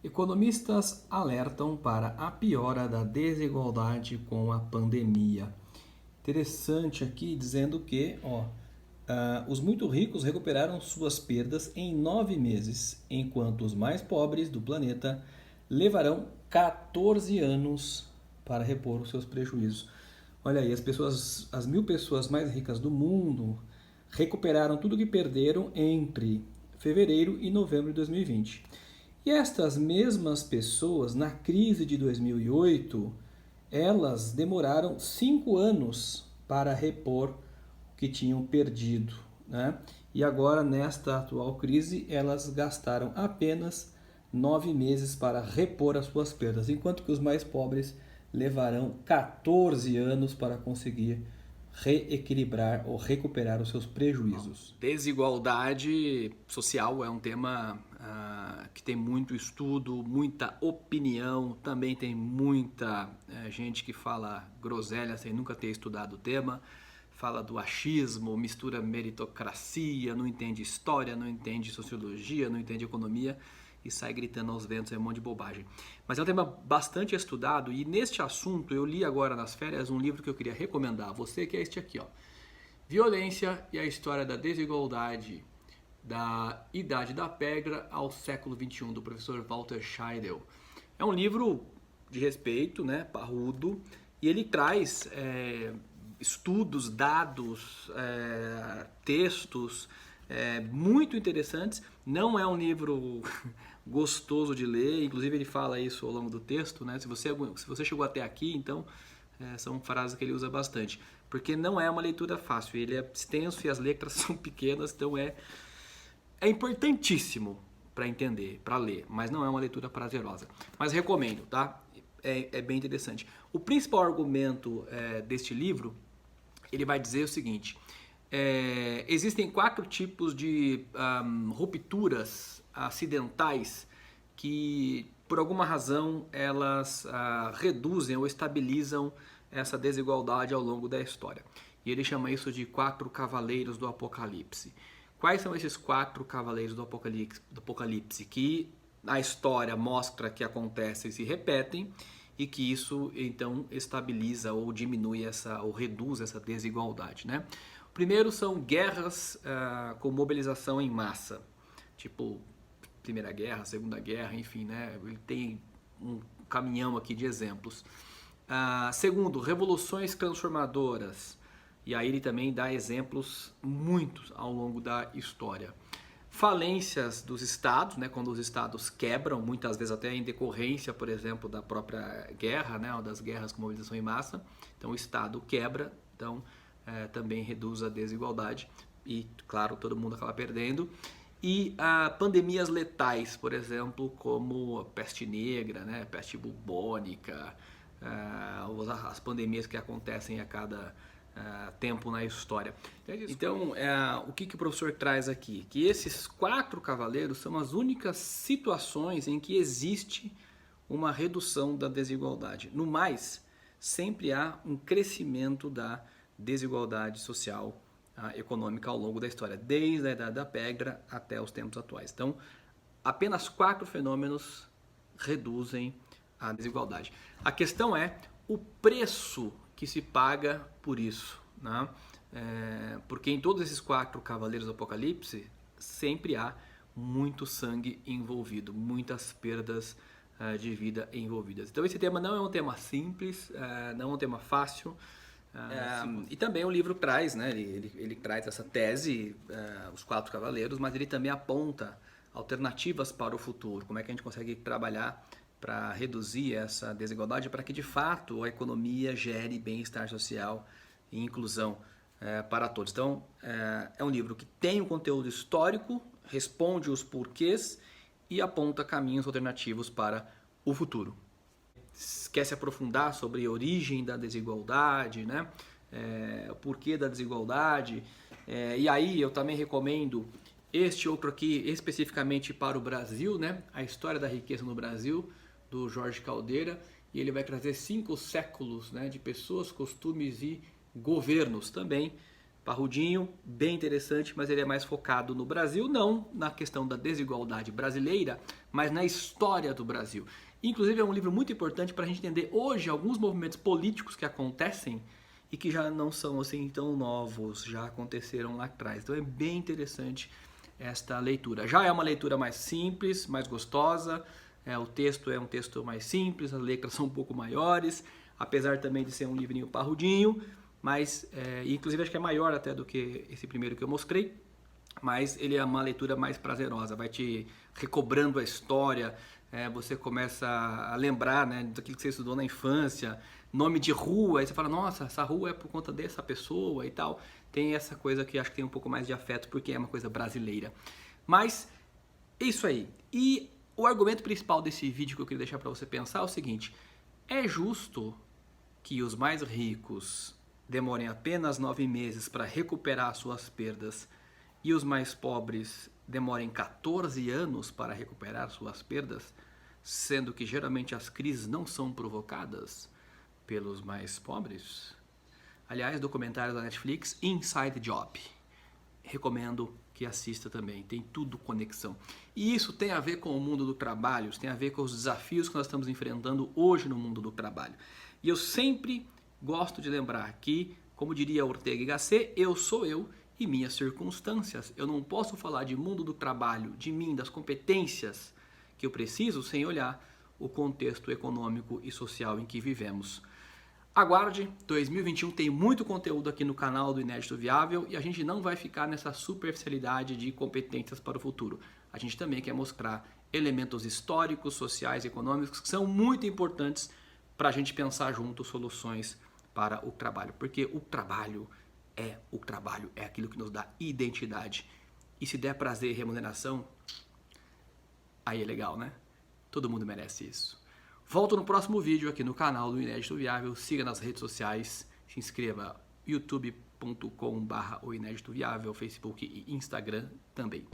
Economistas alertam para a piora da desigualdade com a pandemia. Interessante aqui dizendo que os muito ricos recuperaram suas perdas em 9 meses, enquanto os mais pobres do planeta levarão 14 anos para repor os seus prejuízos. Olha aí, as 1.000 pessoas mais ricas do mundo recuperaram tudo que perderam entre fevereiro e novembro de 2020. E estas mesmas pessoas, na crise de 2008, elas demoraram 5 anos para repor o que tinham perdido, né? E agora, nesta atual crise, elas gastaram apenas 9 meses para repor as suas perdas, enquanto que os mais pobres levarão 14 anos para conseguir reequilibrar ou recuperar os seus prejuízos. Desigualdade social é um tema que tem muito estudo, muita opinião, também tem muita gente que fala groselha sem nunca ter estudado o tema, fala do achismo, mistura meritocracia, não entende história, não entende sociologia, não entende economia e sai gritando aos ventos, é um monte de bobagem. Mas é um tema bastante estudado e neste assunto eu li agora nas férias um livro que eu queria recomendar a você, que é este aqui, ó. Violência e a História da Desigualdade, da Idade da Pedra ao Século XXI, do professor Walter Scheidel. É um livro de respeito, né, parrudo, e ele traz estudos, dados, textos muito interessantes. Não é um livro gostoso de ler, inclusive ele fala isso ao longo do texto, né? Se você chegou até aqui, então são frases que ele usa bastante, porque não é uma leitura fácil, ele é extenso e as letras são pequenas, então é importantíssimo para entender, para ler, mas não é uma leitura prazerosa. Mas recomendo, tá? É bem interessante. O principal argumento deste livro, ele vai dizer o seguinte: existem 4 tipos de rupturas acidentais que, por alguma razão, elas reduzem ou estabilizam essa desigualdade ao longo da história. E ele chama isso de 4 cavaleiros do Apocalipse. Quais são esses 4 cavaleiros do Apocalipse que a história mostra que acontecem e se repetem e que isso então estabiliza ou diminui ou reduz essa desigualdade, né? O primeiro são guerras com mobilização em massa, tipo Primeira Guerra, Segunda Guerra, enfim, né? Ele tem um caminhão aqui de exemplos. Segundo, revoluções transformadoras. E aí ele também dá exemplos muitos ao longo da história. Falências dos estados, né, quando os estados quebram, muitas vezes até em decorrência, por exemplo, da própria guerra, né, ou das guerras com mobilização em massa. Então o estado quebra, então também reduz a desigualdade e, claro, todo mundo acaba perdendo. E pandemias letais, por exemplo, como a peste negra, né, peste bubônica, as pandemias que acontecem a cada tempo na história. Então, o que o professor traz aqui? Que esses 4 cavaleiros são as únicas situações em que existe uma redução da desigualdade. No mais, sempre há um crescimento da desigualdade social econômica ao longo da história, desde a Idade da Pedra até os tempos atuais. Então, apenas 4 fenômenos reduzem a desigualdade. A questão é o preço que se paga por isso, né? Porque em todos esses 4 cavaleiros do Apocalipse sempre há muito sangue envolvido, muitas perdas de vida envolvidas. Então esse tema não é um tema simples, não é um tema fácil. E também o livro traz, né, ele traz essa tese, os 4 cavaleiros, mas ele também aponta alternativas para o futuro, como é que a gente consegue trabalhar para reduzir essa desigualdade, para que de fato a economia gere bem-estar social e inclusão para todos. Então é um livro que tem um conteúdo histórico, responde os porquês e aponta caminhos alternativos para o futuro. Quer se aprofundar sobre a origem da desigualdade, né? O porquê da desigualdade, e aí eu também recomendo este outro aqui especificamente para o Brasil, né? A História da Riqueza no Brasil, do Jorge Caldeira, e ele vai trazer 5 séculos, né, de pessoas, costumes e governos também parrudinho, bem interessante, mas ele é mais focado no Brasil, não na questão da desigualdade brasileira, mas na história do Brasil. Inclusive é um livro muito importante para a gente entender hoje alguns movimentos políticos que acontecem e que já não são assim tão novos, já aconteceram lá atrás. Então é bem interessante esta leitura. Já é uma leitura mais simples, mais gostosa, o texto é um texto mais simples, as letras são um pouco maiores, apesar também de ser um livrinho parrudinho, mas inclusive acho que é maior até do que esse primeiro que eu mostrei, mas ele é uma leitura mais prazerosa, vai te recobrando a história, você começa a lembrar, né, daquilo que você estudou na infância, nome de rua, aí você fala, nossa, essa rua é por conta dessa pessoa e tal. Tem essa coisa que acho que tem um pouco mais de afeto porque é uma coisa brasileira. Mas é isso aí. E o argumento principal desse vídeo que eu queria deixar para você pensar é o seguinte: é justo que os mais ricos demorem apenas 9 meses para recuperar suas perdas e os mais pobres demorem 14 anos para recuperar suas perdas, sendo que geralmente as crises não são provocadas pelos mais pobres? Aliás, documentário da Netflix, Inside Job. Recomendo que assista também, tem tudo conexão. E isso tem a ver com o mundo do trabalho, isso tem a ver com os desafios que nós estamos enfrentando hoje no mundo do trabalho. E eu sempre gosto de lembrar que, como diria Ortega y Gasset, eu sou eu e minhas circunstâncias. Eu não posso falar de mundo do trabalho, de mim, das competências que eu preciso, sem olhar o contexto econômico e social em que vivemos. Aguarde, 2021 tem muito conteúdo aqui no canal do Inédito Viável e a gente não vai ficar nessa superficialidade de competências para o futuro. A gente também quer mostrar elementos históricos, sociais e econômicos que são muito importantes para a gente pensar junto soluções para o trabalho. Porque o trabalho é aquilo que nos dá identidade. E se der prazer e remuneração, aí é legal, né? Todo mundo merece isso. Volto no próximo vídeo aqui no canal do Inédito Viável. Siga nas redes sociais, se inscreva youtube.com/o Inédito Viável, Facebook e Instagram também.